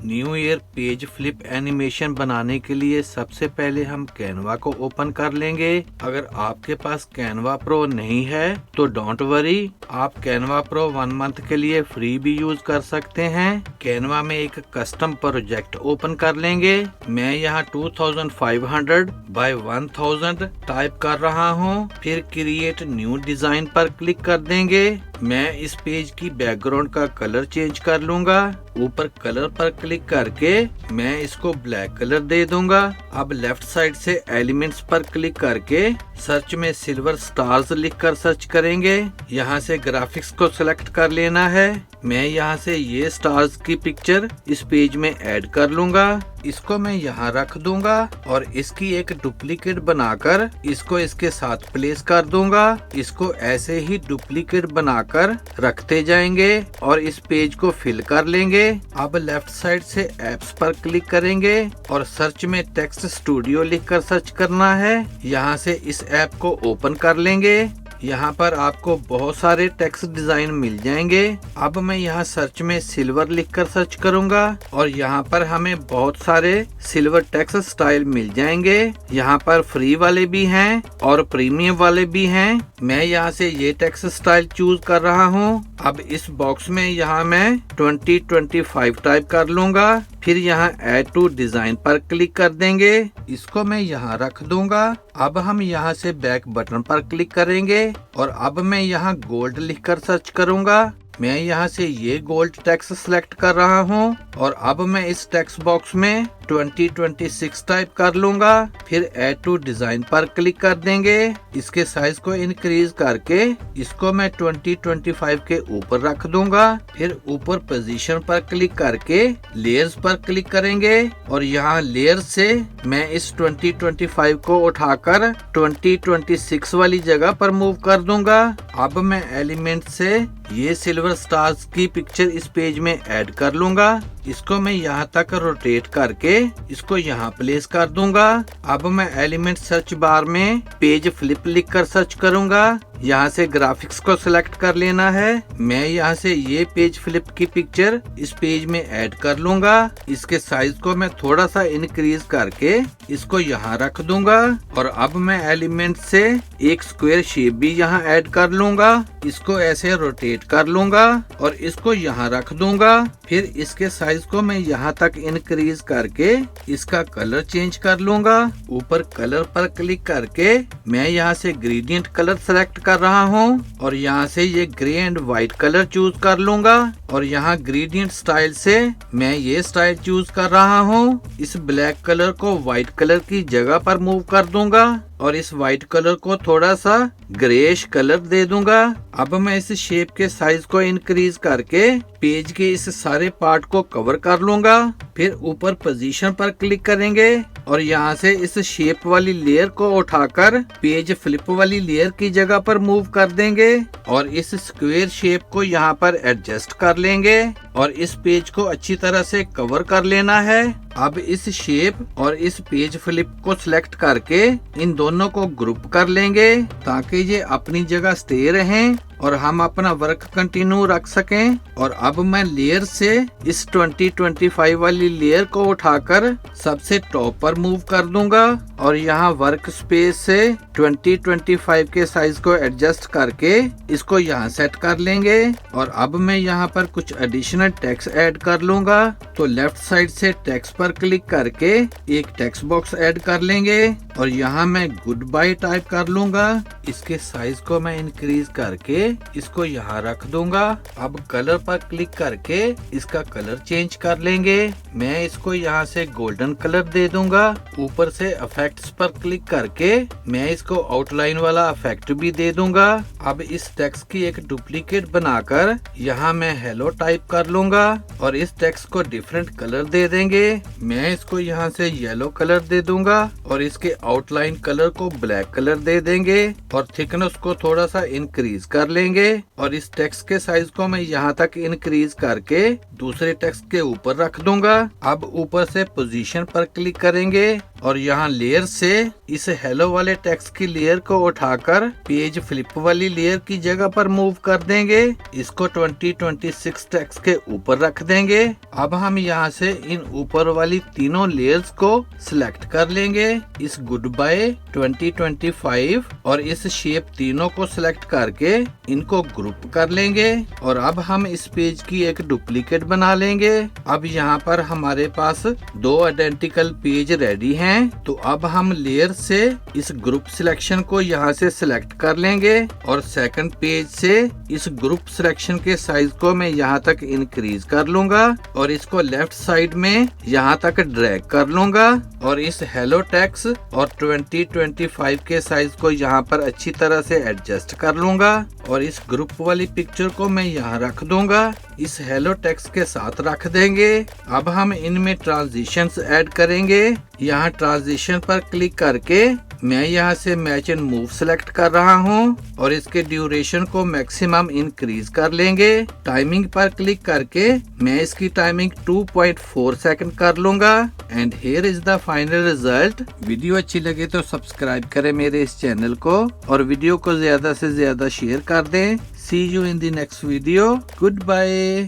New year page flip animation बनाने के लिए सबसे पहले हम कैनवा को ओपन कर लेंगे। अगर आपके पास कैनवा प्रो नहीं है तो डोंट वरी, आप कैनवा प्रो 1 मंथ के लिए फ्री भी यूज कर सकते हैं। कैनवा में एक कस्टम प्रोजेक्ट ओपन कर लेंगे। मैं यहाँ 2500 बाय 1000 टाइप कर रहा हूँ। फिर क्रिएट न्यू डिजाइन पर क्लिक कर देंगे। मैं इस पेज की बैकग्राउंड का कलर चेंज कर लूंगा। ऊपर कलर पर क्लिक करके मैं इसको ब्लैक कलर दे दूंगा। अब लेफ्ट साइड से एलिमेंट्स पर क्लिक करके सर्च में सिल्वर स्टार्स लिखकर सर्च करेंगे। यहाँ से ग्राफिक्स को सिलेक्ट कर लेना है। मैं यहाँ से ये स्टार्स की पिक्चर इस पेज में ऐड कर लूंगा। इसको मैं यहाँ रख दूंगा और इसकी एक डुप्लीकेट बनाकर इसको इसके साथ प्लेस कर दूंगा। इसको ऐसे ही डुप्लीकेट बनाकर रखते जाएंगे और इस पेज को फिल कर लेंगे। अब लेफ्ट साइड से एप्स पर क्लिक करेंगे और सर्च में टेक्स्ट स्टूडियो लिखकर सर्च करना है। यहाँ से इस ऐप को ओपन कर लेंगे। यहाँ पर आपको बहुत सारे टेक्स्ट डिजाइन मिल जाएंगे। अब मैं यहाँ सर्च में सिल्वर लिखकर सर्च करूंगा और यहाँ पर हमें बहुत सारे सिल्वर टेक्स्ट स्टाइल मिल जाएंगे। यहाँ पर फ्री वाले भी हैं और प्रीमियम वाले भी हैं। मैं यहाँ से ये टेक्स्ट स्टाइल चूज कर रहा हूँ। अब इस बॉक्स में यहाँ मैं 2025 टाइप कर लूंगा। फिर यहाँ ऐड टू डिजाइन पर क्लिक कर देंगे। इसको मैं यहाँ रख दूंगा। अब हम यहाँ से बैक बटन पर क्लिक करेंगे और अब मैं यहाँ गोल्ड लिखकर सर्च करूंगा। मैं यहाँ से ये गोल्ड टेक्स्ट सिलेक्ट कर रहा हूँ और अब मैं इस टेक्स्ट बॉक्स में 2026 टाइप कर लूंगा। फिर ऐड टू डिजाइन पर क्लिक कर देंगे। इसके साइज को इंक्रीज करके इसको मैं 2025 के ऊपर रख दूंगा। फिर ऊपर पोजीशन पर क्लिक करके लेयर्स पर क्लिक करेंगे और यहाँ लेयर से मैं इस 2025 को उठाकर 2026 वाली जगह पर मूव कर दूंगा। अब मैं एलिमेंट से ये सिल्वर स्टार्स की पिक्चर इस पेज में ऐड कर लूंगा। इसको मैं यहाँ तक रोटेट करके इसको यहाँ प्लेस कर दूंगा। अब मैं एलिमेंट सर्च बार में पेज फ्लिप लिखकर सर्च करूंगा। यहाँ से ग्राफिक्स को सिलेक्ट कर लेना है। मैं यहाँ से ये पेज फ्लिप की पिक्चर इस पेज में ऐड कर लूंगा। इसके साइज को मैं थोड़ा सा इंक्रीज करके इसको यहाँ रख दूंगा और अब मैं एलिमेंट से एक स्क्वायर शेप भी यहाँ ऐड कर लूंगा। इसको ऐसे रोटेट कर लूंगा और इसको यहाँ रख दूंगा। फिर इसके साइज को मैं यहाँ तक इंक्रीज करके इसका कलर चेंज कर लूंगा। ऊपर कलर पर क्लिक करके मैं यहाँ से ग्रेडियंट कलर सेलेक्ट कर रहा हूँ और यहाँ से ये grey and white colour choose कर लूंगा और यहाँ ग्रेडियंट स्टाइल से मैं ये स्टाइल चूज कर रहा हूँ। इस ब्लैक कलर को व्हाइट कलर की जगह पर मूव कर दूंगा और इस व्हाइट कलर को थोड़ा सा ग्रेइश कलर दे दूंगा। अब मैं इस शेप के साइज को इंक्रीज करके पेज के इस सारे पार्ट को कवर कर लूंगा। फिर ऊपर पोजीशन पर क्लिक करेंगे और यहाँ से इस शेप वाली लेयर को उठाकर पेज फ्लिप वाली लेयर की जगह पर मूव कर देंगे और इस स्क्वायर शेप को यहाँ पर एडजस्ट कर लेंगे और इस पेज को अच्छी तरह से कवर कर लेना है। अब इस शेप और इस पेज फ्लिप को सिलेक्ट करके इन दोनों को ग्रुप कर लेंगे ताकि ये अपनी जगह स्टे रहें और हम अपना वर्क कंटिन्यू रख सकें। और अब मैं लेयर से इस 2025 वाली लेयर को उठाकर सबसे टॉप पर मूव कर दूंगा और यहाँ वर्क स्पेस से 2025 के साइज को एडजस्ट करके इसको यहाँ सेट कर लेंगे। और अब मैं यहाँ पर कुछ एडिशनल टेक्स्ट ऐड कर लूंगा। तो लेफ्ट साइड से टेक्स्ट पर क्लिक करके एक टेक्स्ट बॉक्स ऐड कर लेंगे और यहाँ मैं गुड बाय टाइप कर लूंगा। इसके साइज को मैं इंक्रीज करके इसको यहाँ रख दूंगा। अब कलर पर क्लिक करके इसका कलर चेंज कर लेंगे। मैं इसको यहाँ से गोल्डन कलर दे दूंगा। ऊपर से इफेक्ट्स पर क्लिक करके मैं इसको आउटलाइन वाला इफेक्ट भी दे दूंगा। अब इस टेक्स्ट की एक डुप्लीकेट बनाकर यहाँ मैं हेलो टाइप कर लूंगा और इस टेक्स्ट को डिफरेंट कलर दे देंगे। मैं इसको यहाँ से येलो कलर दे दूंगा और इसके आउटलाइन कलर को ब्लैक कलर दे देंगे और थिकनेस को थोड़ा सा इंक्रीज कर लेंगे और इस टेक्स्ट के साइज को मैं यहाँ तक इंक्रीज करके दूसरे टेक्स्ट के ऊपर रख दूंगा। अब ऊपर से पोजीशन पर क्लिक करेंगे और यहाँ लेयर से इस हेलो वाले टेक्स्ट की लेयर को उठाकर पेज फ्लिप वाली लेयर की जगह पर मूव कर देंगे। इसको 2026 टेक्स्ट के ऊपर रख देंगे। अब हम यहाँ से इन ऊपर वाली तीनों लेयर्स को सिलेक्ट कर लेंगे। इस गुड बाय 2025 और इस शेप तीनों को सिलेक्ट करके इनको ग्रुप कर लेंगे और अब हम इस पेज की एक डुप्लीकेट बना लेंगे। अब यहाँ पर हमारे पास दो आइडेंटिकल पेज रेडी हैं। तो अब हम लेयर से इस ग्रुप सिलेक्शन को यहाँ से सिलेक्ट कर लेंगे और सेकंड पेज से इस ग्रुप सिलेक्शन के साइज को मैं यहाँ तक इंक्रीज कर लूंगा और इसको लेफ्ट साइड में यहाँ तक ड्रैग कर लूंगा और इस हेलो टेक्स्ट और 2025 के साइज को यहाँ पर अच्छी तरह से एडजस्ट कर लूंगा और इस ग्रुप वाली पिक्चर को मैं यहाँ रख दूंगा। इस हेलो टेक्स्ट के साथ रख देंगे। अब हम इनमें ट्रांजिशंस ऐड करेंगे। यहाँ ट्रांजिशन पर क्लिक करके मैं यहाँ से मैच एंड मूव सेलेक्ट कर रहा हूँ और इसके ड्यूरेशन को मैक्सिमम इंक्रीज कर लेंगे। टाइमिंग पर क्लिक करके मैं इसकी टाइमिंग 2.4 सेकंड कर लूंगा and here is the final result. Video अच्छी लगे तो सब्सक्राइब करें मेरे इस चैनल को और वीडियो को ज्यादा से ज्यादा शेयर कर दें। See you in the next video. Goodbye.